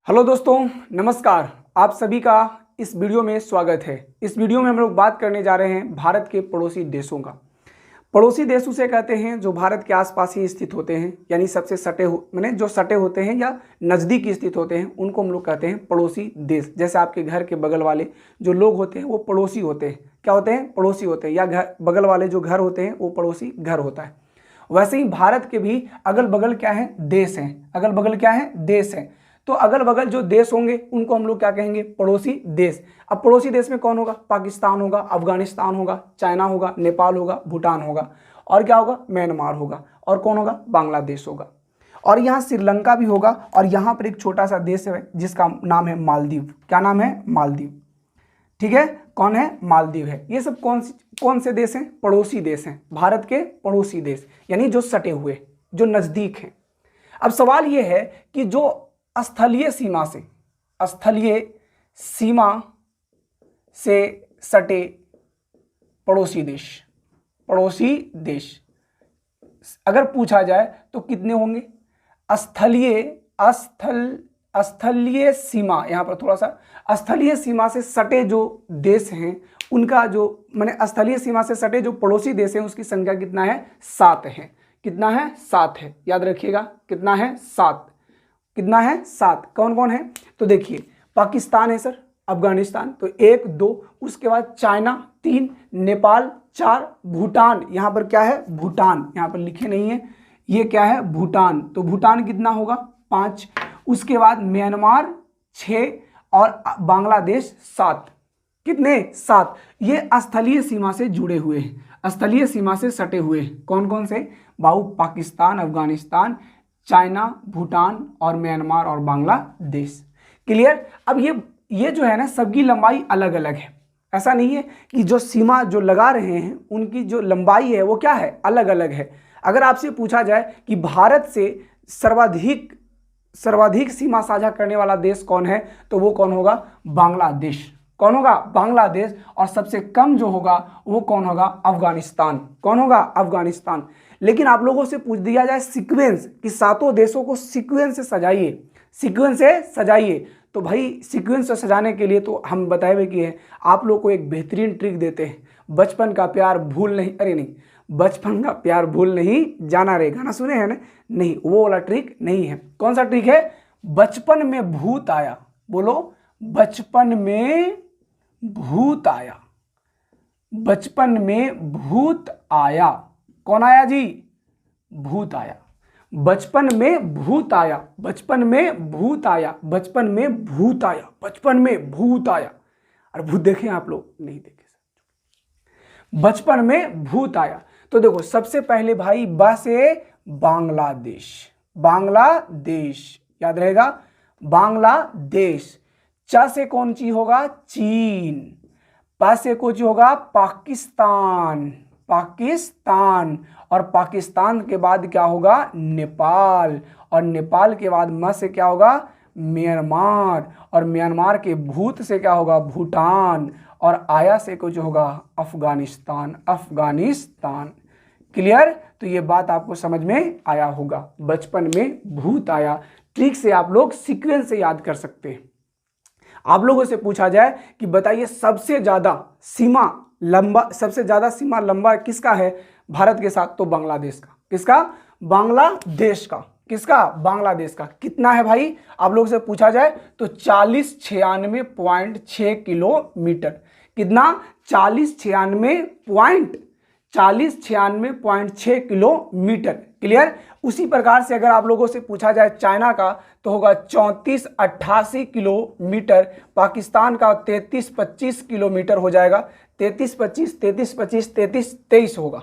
Hello दोस्तों, नमस्कार। आप सभी का इस वीडियो में स्वागत है। इस वीडियो में हम लोग बात करने जा रहे हैं भारत के पड़ोसी देशों का। पड़ोसी देश उसे कहते हैं जो भारत के आसपास ही स्थित होते हैं, यानी सबसे सटे माने जो सटे होते हैं या नज़दीक स्थित होते हैं उनको हम लोग कहते हैं पड़ोसी देश। जैसे आपके घर के बगल वाले जो लोग होते हैं वो पड़ोसी होते हैं। क्या होते हैं? पड़ोसी होते हैं। या घर बगल वाले जो घर होते हैं वो पड़ोसी घर होता है। वैसे ही भारत के भी अगल बगल क्या है? देश हैं। अगल बगल क्या है? देश हैं। तो अगल बगल जो देश होंगे उनको हम लोग क्या कहेंगे? पड़ोसी देश। अब पड़ोसी देश में कौन होगा? पाकिस्तान होगा, अफगानिस्तान होगा, चाइना होगा, नेपाल होगा, भूटान होगा, और क्या होगा? म्यांमार होगा, और कौन होगा? बांग्लादेश होगा, और यहाँ श्रीलंका भी होगा, और यहाँ पर एक छोटा सा देश है जिसका नाम है मालदीव। क्या नाम है? मालदीव। ठीक है, कौन है? मालदीव है। ये सब कौन से देश हैं? पड़ोसी देश हैं। भारत के पड़ोसी देश यानी जो सटे हुए, जो नजदीक हैं। अब सवाल ये है कि जो स्थलीय सीमा से सटे पड़ोसी देश अगर पूछा जाए तो कितने होंगे? स्थलीय सीमा, यहाँ पर थोड़ा सा स्थलीय सीमा से सटे जो देश हैं उनका जो माने स्थलीय सीमा से सटे जो पड़ोसी देश हैं उसकी संख्या कितना है? 7 है। कितना है? 7 है। याद रखिएगा, कितना है? 7। कितना है? 7। कौन कौन है? तो देखिए, पाकिस्तान है सर, अफगानिस्तान तो 1 2, उसके बाद चाइना 3, नेपाल 4, भूटान, यहाँ पर क्या है? भूटान, यहाँ पर लिखे नहीं है, ये क्या है? भूटान। तो भूटान कितना होगा? 5। उसके बाद म्यांमार 6 और बांग्लादेश 7। कितने? 7। ये स्थलीय सीमा से जुड़े हुए हैं, स्थलीय सीमा से सटे हुए हैं। कौन कौन से? पाकिस्तान, अफगानिस्तान, चाइना, भूटान और म्यांमार और बांग्लादेश। क्लियर? अब ये जो है ना, सबकी लंबाई अलग अलग है। ऐसा नहीं है कि जो सीमा जो लगा रहे हैं उनकी जो लंबाई है वो क्या है? अलग अलग है। अगर आपसे पूछा जाए कि भारत से सर्वाधिक सीमा साझा करने वाला देश कौन है, तो वो कौन होगा? बांग्लादेश। कौन होगा? बांग्लादेश। और सबसे कम जो होगा वो कौन होगा? अफगानिस्तान। कौन होगा? अफगानिस्तान। लेकिन आप लोगों से पूछ दिया जाए सीक्वेंस कि सातों देशों को सीक्वेंस से सजाइए, सीक्वेंस से सजाइए, तो भाई सीक्वेंस से सजाने के लिए तो हम बताए हुए कि है आप लोग को एक बेहतरीन ट्रिक देते हैं। बचपन का प्यार भूल नहीं, अरे नहीं, बचपन का प्यार भूल नहीं जाना रे, गाना सुने हैं ना? नहीं, वो वाला ट्रिक नहीं है। कौन सा ट्रिक है? बचपन में भूत आया। बोलो, बचपन में भूत आया। बचपन में भूत आया। कौन आया जी? भूत आया। बचपन में भूत आया, बचपन में भूत आया, बचपन में भूत आया, बचपन में भूत आया। अरे भूत देखे आप लोग? नहीं देखे सर। बचपन में भूत आया। तो देखो, सबसे पहले भाई ब से बांग्लादेश, बांग्लादेश याद रहेगा, बांग्लादेश। च से कौन सी होगा? चीन। प से कौन सी होगा? पाकिस्तान, पाकिस्तान। और पाकिस्तान के बाद क्या होगा? नेपाल। और नेपाल के बाद म से क्या होगा? म्यांमार। और म्यांमार के भूत से क्या होगा? भूटान। और आया से कुछ होगा? अफगानिस्तान, अफगानिस्तान। क्लियर? तो ये बात आपको समझ में आया होगा। बचपन में भूत आया, ट्रिक से आप लोग सीक्वेंस से याद कर सकते हैं। आप लोगों से पूछा जाए कि बताइए सबसे ज्यादा सीमा लंबा किसका है भारत के साथ, तो बांग्लादेश का। किसका? बांग्लादेश का। किसका? बांग्लादेश का। कितना है भाई? आप लोगों से पूछा जाए तो 4096.6 किलोमीटर। कितना? 4096.6 किलोमीटर। क्लियर? उसी प्रकार से अगर आप लोगों से पूछा जाए चाइना का तो होगा 3488 किलोमीटर। पाकिस्तान का 3325 किलोमीटर हो जाएगा। 3323 होगा,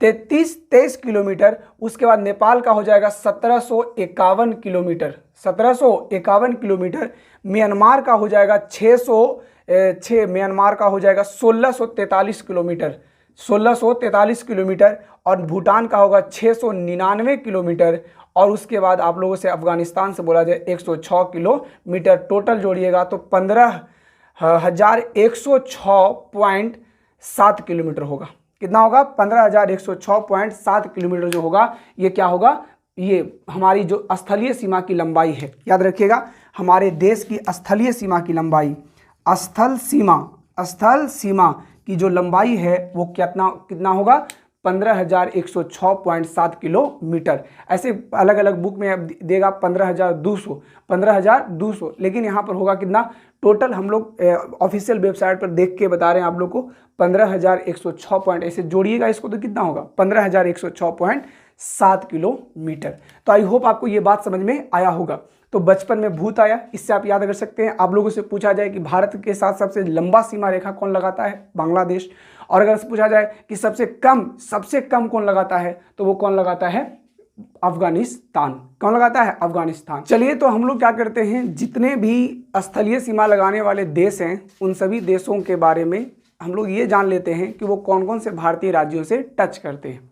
3323 किलोमीटर। उसके बाद नेपाल का हो जाएगा 1751 किलोमीटर, 1751 किलोमीटर। म्यांमार का हो जाएगा 606, म्यांमार का हो जाएगा 1643 किलोमीटर, 1643 किलोमीटर। और भूटान का होगा 699 किलोमीटर। और उसके बाद आप लोगों से अफगानिस्तान से बोला जाए 106 किलोमीटर। टोटल जोड़िएगा तो 15,106.7 किलोमीटर होगा। कितना होगा? 15,106.7 किलोमीटर जो होगा ये क्या होगा? ये हमारी जो स्थलीय सीमा की लंबाई है। याद रखिएगा, हमारे देश की स्थलीय सीमा की लंबाई, स्थल सीमा की जो लंबाई है वो कितना होगा, 15,106.7 किलोमीटर। ऐसे अलग अलग बुक में अब देगा 15,200, लेकिन यहाँ पर होगा कितना टोटल, हम लोग ऑफिशियल वेबसाइट पर देख के बता रहे हैं आप लोग को 15,106 पॉइंट, ऐसे जोड़िएगा इसको तो कितना होगा 15,106.7 किलोमीटर। तो आई होप आपको ये बात समझ में आया होगा। तो बचपन में भूत आया, इससे आप याद कर सकते हैं। आप लोगों से पूछा जाए कि भारत के साथ सबसे लंबा सीमा रेखा कौन लगाता है, बांग्लादेश। और अगर पूछा जाए कि सबसे कम कौन लगाता है, तो वो कौन लगाता है, अफगानिस्तान। कौन लगाता है, अफगानिस्तान। चलिए तो हम लोग क्या करते हैं, जितने भी स्थलीय सीमा लगाने वाले देश हैं उन सभी देशों के बारे में हम लोग ये जान लेते हैं कि वो कौन कौन से भारतीय राज्यों से टच करते हैं।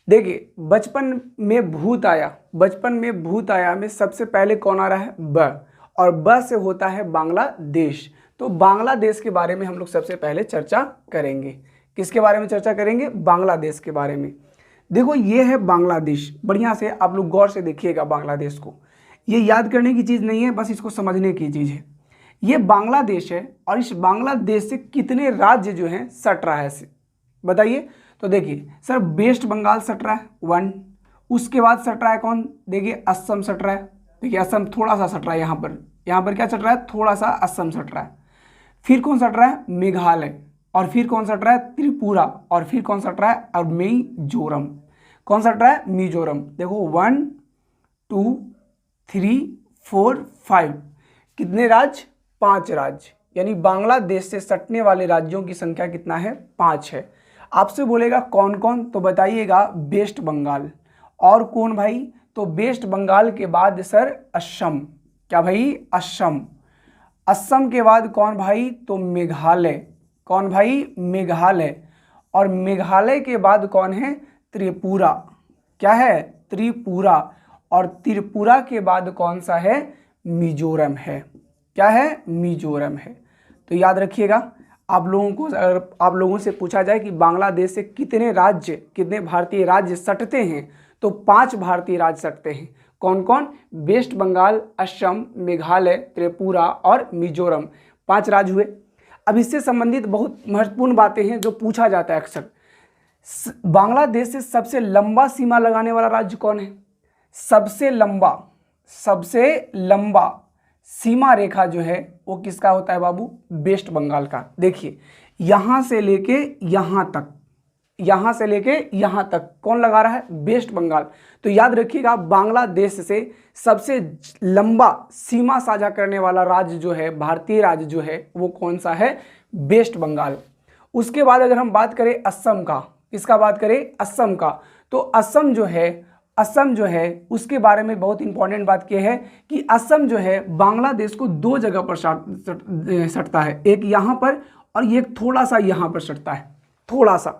देखिए बचपन में भूत आया में सबसे पहले कौन आ रहा है, ब, और ब से होता है बांग्लादेश। तो बांग्लादेश के बारे में हम लोग सबसे पहले चर्चा करेंगे। किसके बारे में चर्चा करेंगे, बांग्लादेश के बारे में। देखो ये है बांग्लादेश, बढ़िया से आप लोग गौर से देखिएगा बांग्लादेश को। ये याद करने की चीज़ नहीं है, बस इसको समझने की चीज़ है। ये बांग्लादेश है और इस बांग्लादेश से कितने राज्य जो हैं सट रहा है, बताइए। तो देखिए सर, वेस्ट बंगाल सट रहा है 1, उसके बाद सट रहा है कौन, देखिए असम सट रहा है। देखिए असम थोड़ा सा सट रहा है, यहाँ पर क्या सट रहा है, थोड़ा सा असम सट रहा है। फिर कौन सट रहा है, मेघालय, और फिर कौन सट रहा है, त्रिपुरा, और फिर कौन सट रहा है, और मिजोरम। कौन सट रहा है, मिजोरम। देखो 1 2 3 4 5, कितने राज्य, 5 राज्य। यानी बांग्लादेश से सटने वाले राज्यों की संख्या कितना है, 5 है। आपसे बोलेगा कौन कौन, तो बताइएगा वेस्ट बंगाल, और कौन भाई, तो वेस्ट बंगाल के बाद सर असम। क्या भाई, असम। असम के बाद कौन भाई, तो मेघालय। कौन भाई, मेघालय। और मेघालय के बाद कौन है, त्रिपुरा। क्या है, त्रिपुरा। और त्रिपुरा के बाद कौन सा है, मिजोरम है। क्या है, मिजोरम है। तो याद रखिएगा, आप लोगों को अगर आप लोगों से पूछा जाए कि बांग्लादेश से कितने भारतीय राज्य सटते हैं, तो 5 भारतीय राज्य सटते हैं। कौन कौन, वेस्ट बंगाल, असम, मेघालय, त्रिपुरा और मिजोरम, 5 राज्य हुए। अब इससे संबंधित बहुत महत्वपूर्ण बातें हैं जो पूछा जाता है अक्सर। बांग्लादेश से सबसे लंबा सीमा लगाने वाला राज्य कौन है, सबसे लंबा सीमा रेखा जो है वो किसका होता है बाबू, वेस्ट बंगाल का। देखिए यहाँ से लेके यहाँ तक कौन लगा रहा है, वेस्ट बंगाल। तो याद रखिएगा बांग्लादेश से सबसे लंबा सीमा साझा करने वाला राज्य जो है, भारतीय राज्य जो है, वो कौन सा है, वेस्ट बंगाल। उसके बाद अगर हम बात करें असम का, किसका बात करें, असम का, तो असम जो है उसके बारे में बहुत इंपॉर्टेंट बात यह है कि असम जो है बांग्लादेश को 2 जगह पर सटता है, एक यहाँ पर और ये थोड़ा सा यहाँ पर सटता है, थोड़ा सा।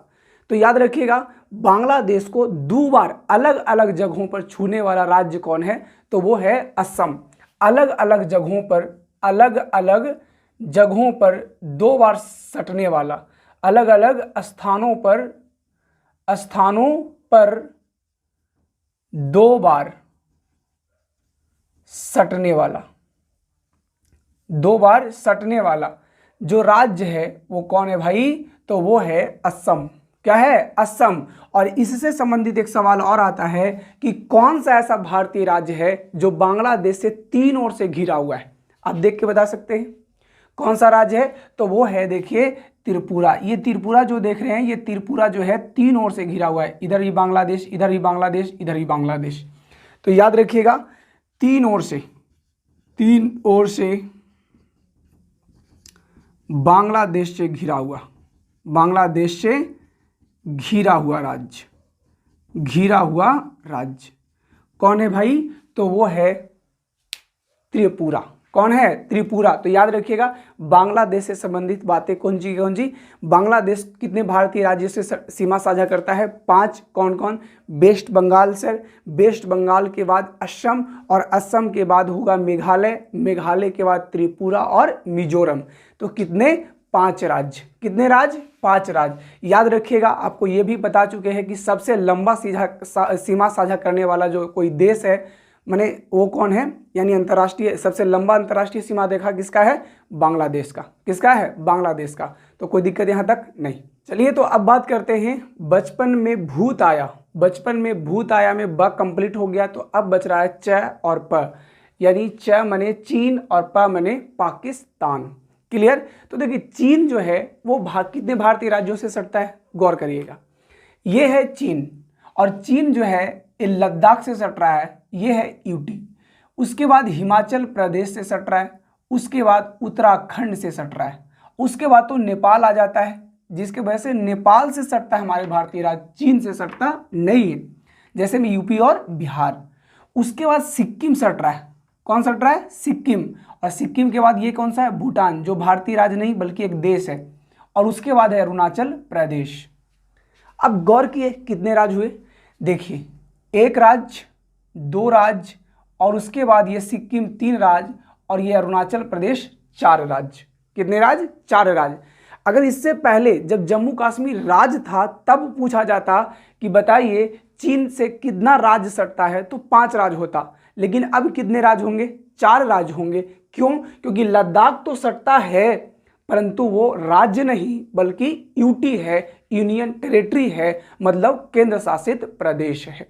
तो याद रखिएगा बांग्लादेश को 2 बार अलग अलग जगहों पर छूने वाला राज्य कौन है, तो वो है असम। अलग अलग जगहों पर 2 बार सटने वाला, अलग अलग स्थानों पर 2 बार सटने वाला जो राज्य है वो कौन है भाई, तो वो है असम। क्या है, असम। और इससे संबंधित एक सवाल और आता है कि कौन सा ऐसा भारतीय राज्य है जो बांग्लादेश से 3 ओर से घिरा हुआ है, आप देख के बता सकते हैं कौन सा राज्य है, तो वो है देखिए त्रिपुरा। ये त्रिपुरा जो देख रहे हैं, ये त्रिपुरा जो है 3 ओर से घिरा हुआ है, इधर भी बांग्लादेश, इधर भी बांग्लादेश, इधर भी बांग्लादेश। तो याद रखिएगा 3 ओर से बांग्लादेश से घिरा हुआ राज्य कौन है भाई, तो वो है त्रिपुरा। कौन है, त्रिपुरा। तो याद रखिएगा बांग्लादेश से संबंधित बातें कौन सी, बांग्लादेश कितने भारतीय राज्य से सीमा साझा करता है, 5। कौन कौन, वेस्ट बंगाल सर, वेस्ट बंगाल के बाद असम, और असम के बाद होगा मेघालय, मेघालय के बाद त्रिपुरा और मिजोरम। तो कितने, 5 राज्य। कितने राज्य, 5 राज्य। याद रखिएगा आपको ये भी बता चुके हैं कि सबसे लंबा सीमा साझा करने वाला जो कोई देश है माने वो कौन है, यानी अंतर्राष्ट्रीय सबसे लंबा अंतर्राष्ट्रीय सीमा रेखा किसका है, बांग्लादेश का। किसका है, बांग्लादेश का। तो कोई दिक्कत यहाँ तक नहीं। चलिए तो अब बात करते हैं बचपन में भूत आया। बचपन में भूत आया में ब कंप्लीट हो गया, तो अब बच रहा है च और प, यानी च मने चीन और प मने पाकिस्तान। क्लियर। तो देखिए चीन जो है वो कितने भारतीय राज्यों से सटता है, गौर करिएगा। ये है चीन, और चीन जो है ये लद्दाख से सट रहा है, ये है यूटी। उसके बाद हिमाचल प्रदेश से सट रहा है, उसके बाद उत्तराखंड से सट रहा है, उसके बाद तो नेपाल आ जाता है, जिसके वजह से नेपाल से सटता है हमारे भारतीय राज्य, चीन से सटता नहीं है, जैसे में यूपी और बिहार। उसके बाद सिक्किम सट रहा है। कौन सट रहा है, सिक्किम। और सिक्किम के बाद ये कौन सा है, भूटान, जो भारतीय राज्य नहीं बल्कि एक देश है। और उसके बाद है अरुणाचल प्रदेश। अब गौर किए कितने राज्य हुए, देखिए एक राज्य, दो राज्य, और उसके बाद ये सिक्किम 3 राज्य, और ये अरुणाचल प्रदेश 4 राज्य। कितने राज्य, 4 राज्य। अगर इससे पहले जब जम्मू कश्मीर राज्य था तब पूछा जाता कि बताइए चीन से कितना राज्य सटता है, तो 5 राज्य होता। लेकिन अब कितने राज्य होंगे, 4 राज्य होंगे। क्यों, क्योंकि लद्दाख तो सटता है परंतु वो राज्य नहीं बल्कि यूटी है, यूनियन टेरिटरी है, मतलब केंद्र शासित प्रदेश है।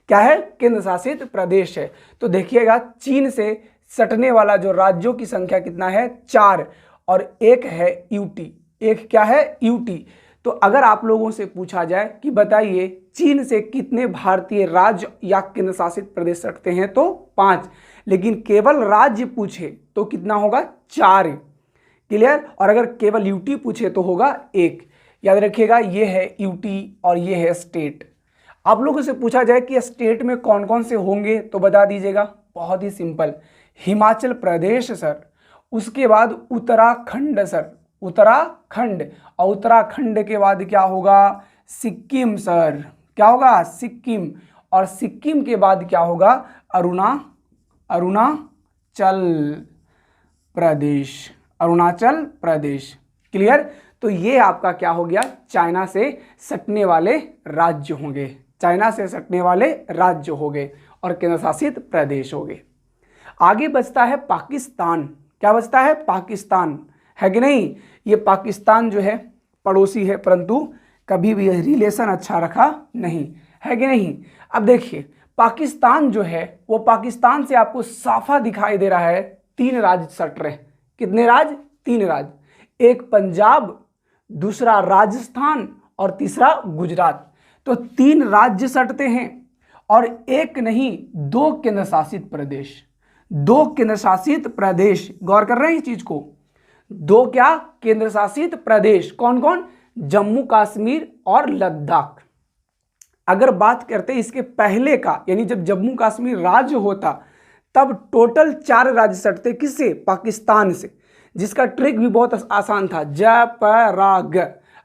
क्या है, केंद्र शासित प्रदेश है। तो देखिएगा चीन से सटने वाला जो राज्यों की संख्या कितना है, 4, और एक है यूटी। एक क्या है, यूटी। तो अगर आप लोगों से पूछा जाए कि बताइए चीन से कितने भारतीय राज्य या केंद्र शासित प्रदेश सटते हैं, तो 5, लेकिन केवल राज्य पूछे तो कितना होगा, 4। क्लियर। और अगर केवल यूटी पूछे तो होगा 1। याद रखिएगा ये है यूटी और ये है स्टेट। आप लोगों से पूछा जाए कि स्टेट में कौन कौन से होंगे तो बता दीजिएगा, बहुत ही सिंपल, हिमाचल प्रदेश सर, उसके बाद उत्तराखंड सर, उत्तराखंड, और उत्तराखंड के बाद क्या होगा, सिक्किम सर, क्या होगा, सिक्किम, और सिक्किम के बाद क्या होगा, अरुणाचल प्रदेश, अरुणाचल प्रदेश। क्लियर। तो ये आपका क्या हो गया, चाइना से सटने वाले राज्य होंगे, चाइना से सटने वाले राज्य हो गए और केंद्र शासित प्रदेश हो गए। आगे बचता है पाकिस्तान। क्या बचता है, पाकिस्तान, है कि नहीं। ये पाकिस्तान जो है पड़ोसी है परंतु कभी भी रिलेशन अच्छा रखा नहीं, है कि नहीं। अब देखिए पाकिस्तान जो है वो पाकिस्तान से आपको साफा दिखाई दे रहा है 3 राज्य सट रहे। कितने राज्य, 3 राज्य, एक पंजाब, दूसरा राजस्थान और तीसरा गुजरात। तो 3 राज्य सटते हैं और एक नहीं 2 केंद्र शासित प्रदेश, 2 केंद्र शासित प्रदेश। गौर कर रहे हैं इस चीज को, 2 क्या, केंद्र शासित प्रदेश। कौन कौन, जम्मू कश्मीर और लद्दाख। अगर बात करते इसके पहले का, यानी जब जम्मू कश्मीर राज्य होता तब टोटल 4 राज्य सटते, किससे, पाकिस्तान से, जिसका ट्रिक भी बहुत आसान था, जपराग।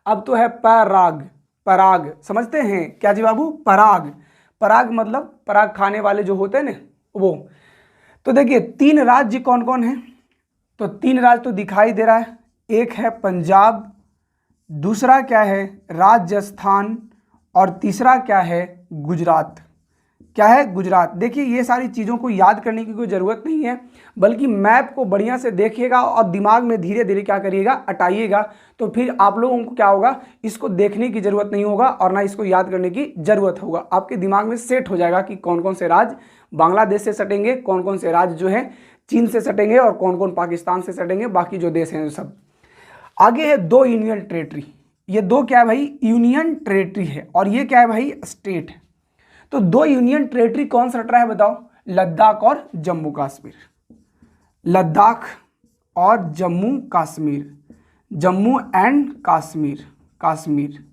अब तो है पराग, पराग समझते हैं क्या जी बाबू, पराग, पराग मतलब पराग खाने वाले जो होते हैं ना वो। तो देखिए 3 राज्य कौन कौन है, तो 3 राज्य तो दिखाई दे रहा है, एक है पंजाब, दूसरा क्या है राजस्थान, और तीसरा क्या है गुजरात। क्या है, गुजरात। देखिए ये सारी चीज़ों को याद करने की कोई ज़रूरत नहीं है, बल्कि मैप को बढ़िया से देखिएगा और दिमाग में धीरे धीरे क्या करिएगा, अटाइएगा। तो फिर आप लोगों को क्या होगा, इसको देखने की ज़रूरत नहीं होगा और ना इसको याद करने की ज़रूरत होगा। आपके दिमाग में सेट हो जाएगा कि कौन कौन से राज्य बांग्लादेश से सटेंगे, कौन कौन से राज्य जो है चीन से सटेंगे और कौन कौन पाकिस्तान से सटेंगे, बाकी जो देश हैं सब। आगे है 2 यूनियन टेरिटरी। ये 2 क्या है भाई, यूनियन टेरिटरी है, और ये क्या है भाई, स्टेट है। तो 2 यूनियन टेरिटरी कौन सट रहा है बताओ, लद्दाख और जम्मू कश्मीर, लद्दाख और जम्मू कश्मीर, जम्मू एंड कश्मीर, कश्मीर,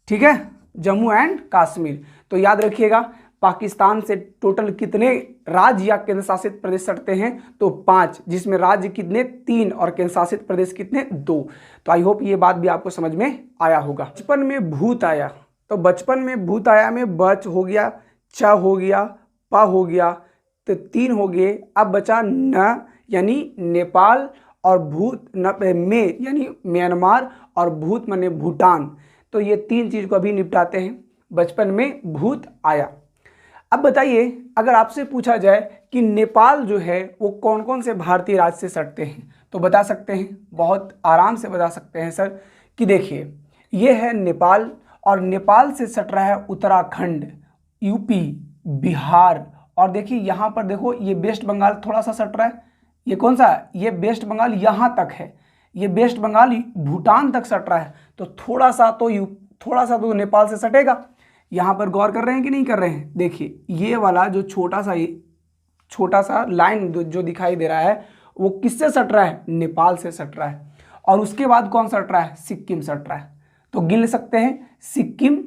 ठीक है, जम्मू एंड कश्मीर। तो याद रखिएगा पाकिस्तान से टोटल कितने राज्य या केंद्र शासित प्रदेश सटते हैं, तो 5, जिसमें राज्य कितने 3 और केंद्र शासित प्रदेश कितने 2। तो आई होप ये बात भी आपको समझ में आया होगा। बचपन में भूत आया, तो बचपन में भूत आया में बच हो गया, छ हो गया, प हो गया, तो 3 हो गए। अब बचा न यानी नेपाल, और भूत में यानी म्यांमार, और भूत माने भूटान। तो ये 3 चीज़ को अभी निपटाते हैं। बचपन में भूत आया। अब बताइए, अगर आपसे पूछा जाए कि नेपाल जो है वो कौन कौन से भारतीय राज्य से सटते हैं, तो बता सकते हैं, बहुत आराम से बता सकते हैं सर, कि देखिए ये है नेपाल, और नेपाल से सट रहा है उत्तराखंड, यूपी, बिहार, और देखिए यहाँ पर देखो ये वेस्ट बंगाल थोड़ा सा सट रहा है। ये कौन सा, ये वेस्ट बंगाल यहाँ तक है, ये वेस्ट बंगाल भूटान तक सट रहा है, तो थोड़ा सा तो नेपाल से सटेगा। यहाँ पर गौर कर रहे हैं कि नहीं कर रहे हैं? देखिए ये वाला जो छोटा सा लाइन जो दिखाई दे रहा है वो किससे सट रहा है? नेपाल से सट रहा है। और उसके बाद कौन सट रहा है? सिक्किम सट रहा है। तो गिन सकते हैं, सिक्किम,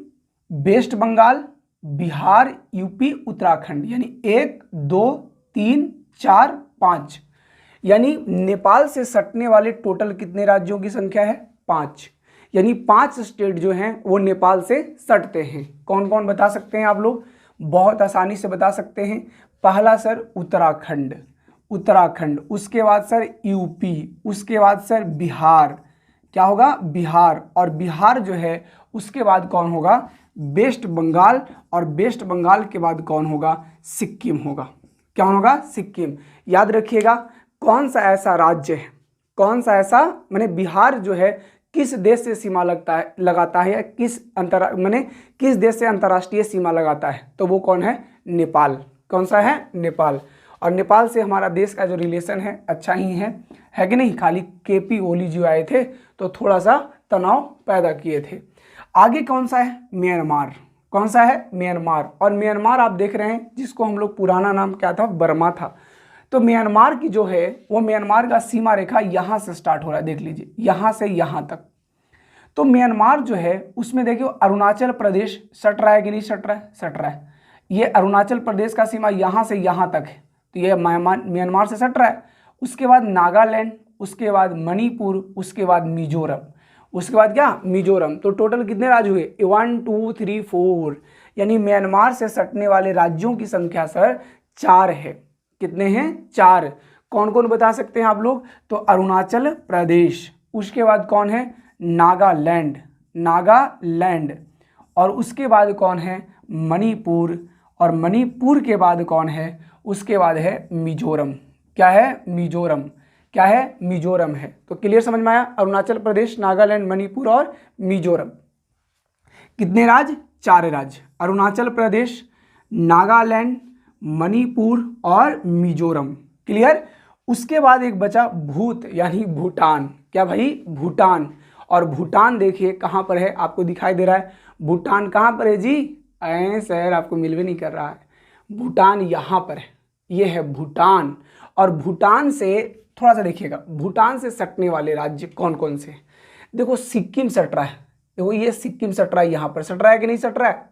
वेस्ट बंगाल, बिहार, यूपी, उत्तराखंड, यानी 1 2 3 4 5, यानी नेपाल से सटने वाले टोटल कितने राज्यों की संख्या है? 5, यानी 5 स्टेट जो हैं वो नेपाल से सटते हैं। कौन कौन बता सकते हैं आप लोग? बहुत आसानी से बता सकते हैं। पहला सर उत्तराखंड, उसके बाद सर यूपी, उसके बाद सर बिहार, क्या होगा? बिहार, और बिहार जो है उसके बाद कौन होगा? वेस्ट बंगाल, और वेस्ट बंगाल के बाद कौन होगा? सिक्किम होगा। क्या होगा? सिक्किम। याद रखिएगा, कौन सा ऐसा राज्य है, कौन सा ऐसा, माने बिहार जो है किस देश से सीमा लगाता है, या किस देश से अंतर्राष्ट्रीय सीमा लगाता है? तो वो कौन है? नेपाल। कौन सा है? नेपाल। और नेपाल से हमारा देश का जो रिलेशन है अच्छा ही है कि नहीं? खाली केपी ओली जी आए थे तो थोड़ा सा तनाव पैदा किए थे। आगे कौन सा है? म्यांमार। कौन सा है? म्यांमार। और म्यांमार आप देख रहे हैं जिसको हम लोग पुराना नाम क्या था? बर्मा था। तो म्यांमार की जो है वो म्यांमार का सीमा रेखा यहाँ से स्टार्ट हो रहा है, देख लीजिए, यहाँ से यहाँ तक। तो म्यांमार जो है उसमें देखिए अरुणाचल प्रदेश सट रहा है कि नहीं सट रहा है? सट रहा है। ये अरुणाचल प्रदेश का सीमा यहाँ से यहाँ तक है, तो ये म्यांमार से सट रहा है। उसके बाद नागालैंड, उसके बाद मणिपुर, उसके बाद मिजोरम, उसके बाद क्या? मिजोरम। तो टोटल कितने राज्य हुए? 1 2 3 4, यानी म्यांमार से सटने वाले राज्यों की संख्या सर 4 है। कितने हैं? 4। कौन कौन बता सकते हैं आप लोग? तो अरुणाचल प्रदेश, उसके बाद कौन है? नागालैंड, और उसके बाद कौन है? मणिपुर, और मणिपुर के बाद कौन है? उसके बाद है मिजोरम। क्या है? मिजोरम। क्या है? मिजोरम है। तो क्लियर समझ में आया? अरुणाचल प्रदेश, नागालैंड, मणिपुर और मिजोरम। कितने राज्य? 4 राज्य, अरुणाचल प्रदेश, नागालैंड, मणिपुर और मिजोरम। क्लियर? उसके बाद एक बचा भूत, यानी भूटान। क्या भाई? भूटान। और भूटान देखिए कहाँ पर है, आपको दिखाई दे रहा है। भूटान कहाँ पर है जी? सर आपको मिल भी नहीं कर रहा है। भूटान यहाँ पर है, ये है भूटान। और भूटान से थोड़ा सा देखिएगा, भूटान से सटने वाले राज्य कौन कौन से? देखो सिक्किम सट रहा है, देखो ये सिक्किम सट रहा है, यहाँ पर सट रहा है कि नहीं सट रहा है?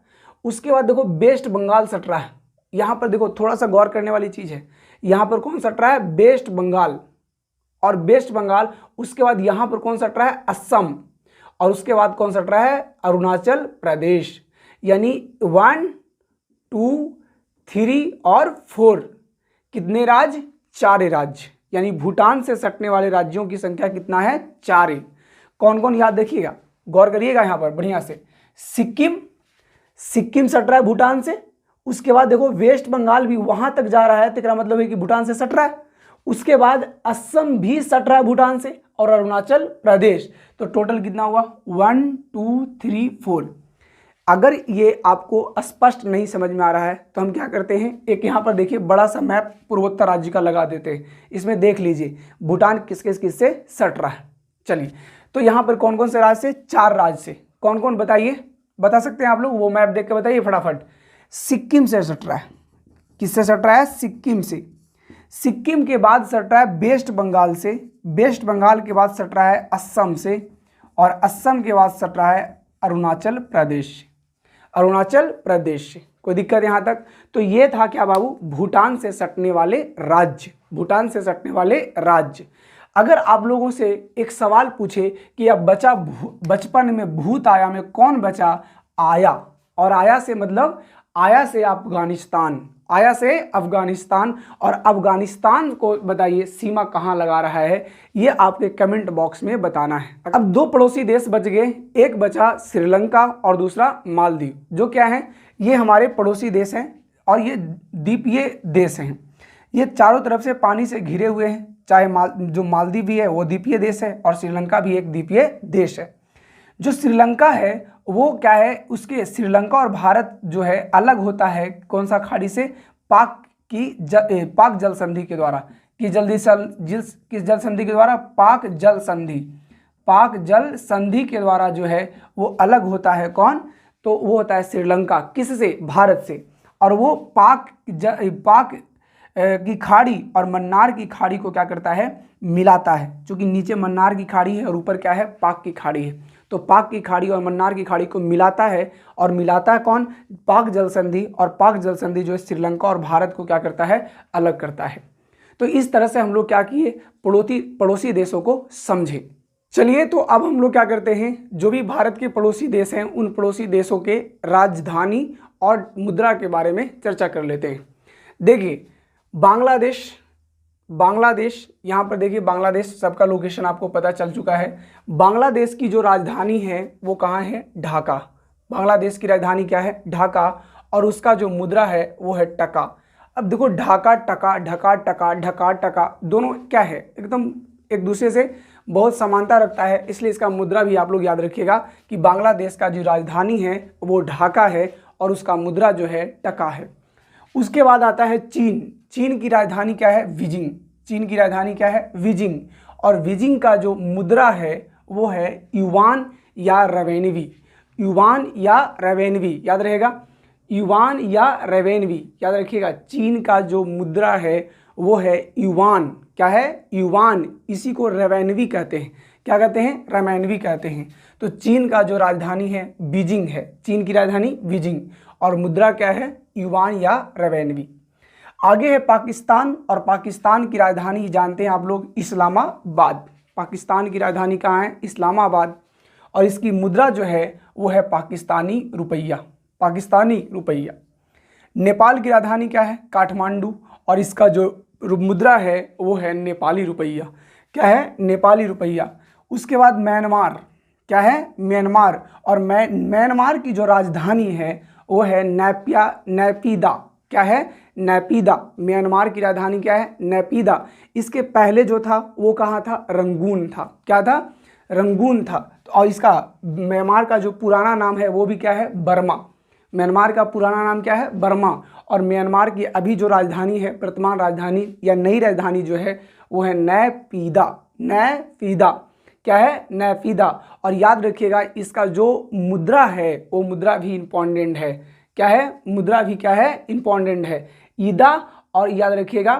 उसके बाद देखो वेस्ट बंगाल सट रहा है, यहाँ पर देखो थोड़ा सा गौर करने वाली चीज़ है, यहाँ पर कौन सट रहा है? वेस्ट बंगाल, और वेस्ट बंगाल। उसके बाद यहाँ पर कौन सट रहा है? असम, और उसके बाद कौन सट रहा है? अरुणाचल प्रदेश। यानी 1 2 3 और 4, कितने राज्य? 4 राज्य। यानी भूटान से सटने वाले राज्यों की संख्या कितना है? 4। कौन कौन याद देखिएगा, गौर करिएगा यहाँ पर बढ़िया से। सिक्किम सट रहा है भूटान से। उसके बाद देखो वेस्ट बंगाल भी वहां तक जा रहा है, तो इसका मतलब है कि भूटान से सट रहा है। उसके बाद असम भी सट रहा है भूटान से, और अरुणाचल प्रदेश। तो टोटल कितना हुआ? 1 2 3 4। अगर ये आपको स्पष्ट नहीं समझ में आ रहा है तो हम क्या करते हैं, एक यहाँ पर देखिए बड़ा सा मैप पूर्वोत्तर राज्य का लगा देते हैं। इसमें देख लीजिए भूटान किस से सट रहा है। चलिए, तो यहाँ पर कौन कौन से राज्य से? 4 राज्य से। कौन कौन बताइए, बता सकते हैं आप लोग? वो मैप देख के बताइए फटाफट। सिक्किम से सट रहा है। किससे सट रहा है? सिक्किम से। सिक्किम के बाद सट रहा है वेस्ट बंगाल से, वेस्ट बंगाल के बाद सट रहा है असम से, और असम के बाद सट रहा है अरुणाचल प्रदेश से। अरुणाचल प्रदेश से। कोई दिक्कत यहाँ तक? तो ये था क्या बाबू? भूटान से सटने वाले राज्य। भूटान से सटने वाले राज्य। अगर आप लोगों से एक सवाल पूछे कि अब बचा बचपन में भूत आया में कौन बचा? आया। और आया से मतलब आया से अफगानिस्तान, आया से अफगानिस्तान। और अफगानिस्तान को बताइए सीमा कहाँ लगा रहा है, ये आपके कमेंट बॉक्स में बताना है। अब 2 पड़ोसी देश बच गए, एक बचा श्रीलंका और दूसरा मालदीव। जो क्या है? ये हमारे पड़ोसी देश हैं, और ये द्वीपीय देश हैं। ये चारों तरफ से पानी से घिरे हुए हैं, चाहे जो मालदीव भी है वो द्वीपीय देश है और श्रीलंका भी एक द्वीपीय देश है। जो श्रीलंका है वो क्या है, उसके श्रीलंका और भारत जो है अलग होता है कौन सा खाड़ी से, पाक जल संधि के द्वारा। किस जल संधि के द्वारा, पाक जल संधि के द्वारा जो है वो अलग होता है कौन, तो वो होता है श्रीलंका। किससे, भारत से। और वो पाक की खाड़ी और मन्नार की खाड़ी को क्या करता है, मिलाता है, क्योंकि नीचे मन्नार की खाड़ी है और ऊपर क्या है, पाक की खाड़ी है। तो पाक की खाड़ी और मन्नार की खाड़ी को मिलाता है, और मिलाता है कौन, पाक जल संधि। और पाक जल संधि जो है श्रीलंका और भारत को क्या करता है, अलग करता है। तो इस तरह से हम लोग क्या किए, पड़ोसी देशों को समझे। चलिए तो अब हम लोग क्या करते हैं, जो भी भारत के पड़ोसी देश हैं उन पड़ोसी देशों के राजधानी और मुद्रा के बारे में चर्चा कर लेते हैं। देखिए बांग्लादेश यहाँ पर देखिए, बांग्लादेश सबका लोकेशन आपको पता चल चुका है। बांग्लादेश की जो राजधानी है वो कहाँ है, ढाका। बांग्लादेश की राजधानी क्या है, ढाका, और उसका जो मुद्रा है वो है टका। अब देखो ढाका टका दोनों क्या है, एकदम एक दूसरे से बहुत समानता रखता है, इसलिए इसका मुद्रा भी आप लोग याद रखिएगा कि बांग्लादेश का जो राजधानी है वो ढाका है और उसका मुद्रा जो है टका है। उसके बाद आता है चीन की राजधानी क्या है, बीजिंग। और बीजिंग का जो मुद्रा है वो है युवान या रवेनवी, याद रहेगा, युवान या रवेनवी याद रखिएगा। चीन का जो मुद्रा है वो है युवान, क्या है, युवान, इसी को रवेनवी कहते हैं। क्या कहते हैं, रवेनवी कहते हैं। तो चीन का जो राजधानी है बीजिंग है, चीन की राजधानी बीजिंग, और मुद्रा क्या है, युवान या रवेनवी। आगे है पाकिस्तान, और पाकिस्तान की राजधानी जानते हैं आप लोग, इस्लामाबाद। पाकिस्तान की राजधानी कहाँ है, इस्लामाबाद, और इसकी मुद्रा जो है वो है पाकिस्तानी रुपया। नेपाल की राजधानी क्या है, काठमांडू, और इसका जो मुद्रा है वो है नेपाली रुपया। क्या है, नेपाली रुपया। उसके बाद म्यांमार, क्या है, म्यांमार, और म्यांमार की जो राजधानी है वो है नैपीदा। क्या है, नैपीदा। म्यांमार की राजधानी क्या है, नैपीदा। इसके पहले जो था वो कहाँ था, रंगून था। क्या था, रंगून था। और इसका म्यांमार का जो पुराना नाम है वो भी क्या है, बर्मा। म्यांमार का पुराना नाम क्या है, बर्मा। और म्यांमार की अभी जो राजधानी है, वर्तमान राजधानी या नई राजधानी जो है वो है नैपीदा। क्या है, नैपीदा। और याद रखिएगा इसका जो मुद्रा है वो मुद्रा भी इम्पोर्टेंट है। क्या है, मुद्रा भी क्या है, इम्पोर्टेंट है, ईदा। और याद रखिएगा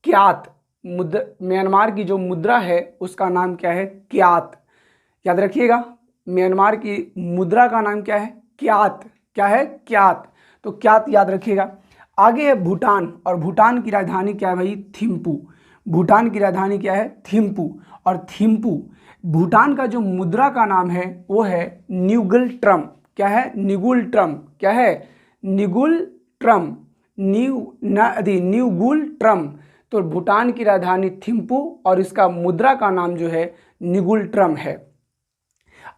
क्यात, म्यांमार की जो मुद्रा है उसका नाम क्या है, क्यात। याद रखिएगा म्यांमार की मुद्रा का नाम क्या है, क्यात। क्या है, क्यात। तो क्यात याद रखिएगा। आगे है भूटान, और भूटान की राजधानी क्या है भाई, थिम्पू। भूटान की राजधानी क्या है, थिम्पू। और थिम्पू, भूटान का जो मुद्रा का नाम है वो है न्यूगल ट्रम। क्या है, निगुल ट्रम। क्या है, निगुल ट्रम, न्यूगुल ट्रम। तो भूटान की राजधानी थिम्पू और इसका मुद्रा का नाम जो है निगुल ट्रम है।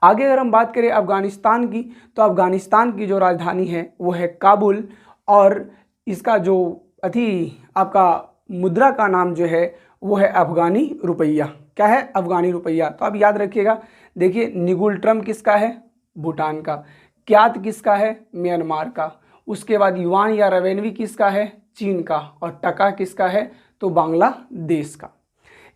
आगे अगर हम बात करें अफगानिस्तान की, तो अफगानिस्तान की जो राजधानी है वो है काबुल, और इसका जो आपका मुद्रा का नाम जो है वो है अफगानी रुपया। क्या है, अफगानी रुपया। तो आप याद रखिएगा, देखिए निगुल ट्रम किसका है, भूटान का। क्यात किसका है, म्यांमार का। उसके बाद युआन या रवेनवी किसका है, चीन का। और टका किसका है, तो बांग्लादेश का।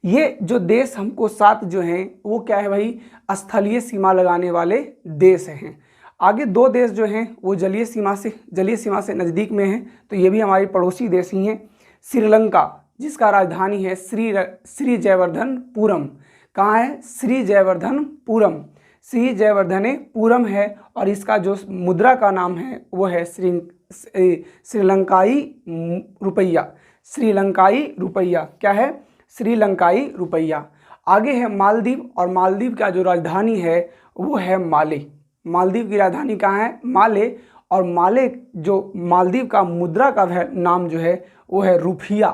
ये जो देश हमको 7 जो हैं वो क्या है भाई, स्थलीय सीमा लगाने वाले देश हैं। आगे 2 देश जो हैं वो जलीय सीमा से नज़दीक में हैं, तो ये भी हमारे पड़ोसी देश ही हैं। श्रीलंका, जिसका राजधानी है श्री जयवर्धनपुरम। कहाँ है, श्री जयवर्धनेपुरम है, और इसका जो मुद्रा का नाम है वो है श्रीलंकाई रुपया। क्या है, श्रीलंकाई रुपया। आगे है मालदीव, और मालदीव का जो राजधानी है वो है माले। मालदीव की राजधानी कहाँ है, माले। और मालदीव का मुद्रा का नाम जो है वो है रुपया।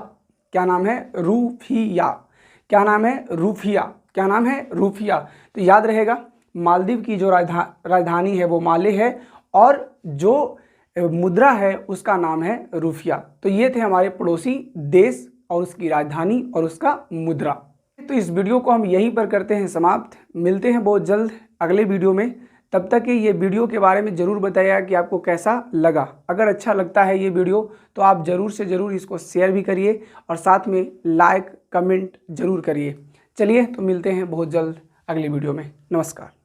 क्या नाम है, रूफिया। क्या नाम है, रूफिया। तो याद रहेगा मालदीव की जो राजधानी है वो माले है, और जो मुद्रा है उसका नाम है रुपया। तो ये थे हमारे पड़ोसी देश और उसकी राजधानी और उसका मुद्रा। तो इस वीडियो को हम यहीं पर करते हैं समाप्त। मिलते हैं बहुत जल्द अगले वीडियो में। तब तक ये वीडियो के बारे में ज़रूर बताइएगा कि आपको कैसा लगा। अगर अच्छा लगता है ये वीडियो तो आप ज़रूर से ज़रूर इसको शेयर भी करिए और साथ में लाइक कमेंट ज़रूर करिए। चलिए तो मिलते हैं बहुत जल्द अगली वीडियो में। नमस्कार।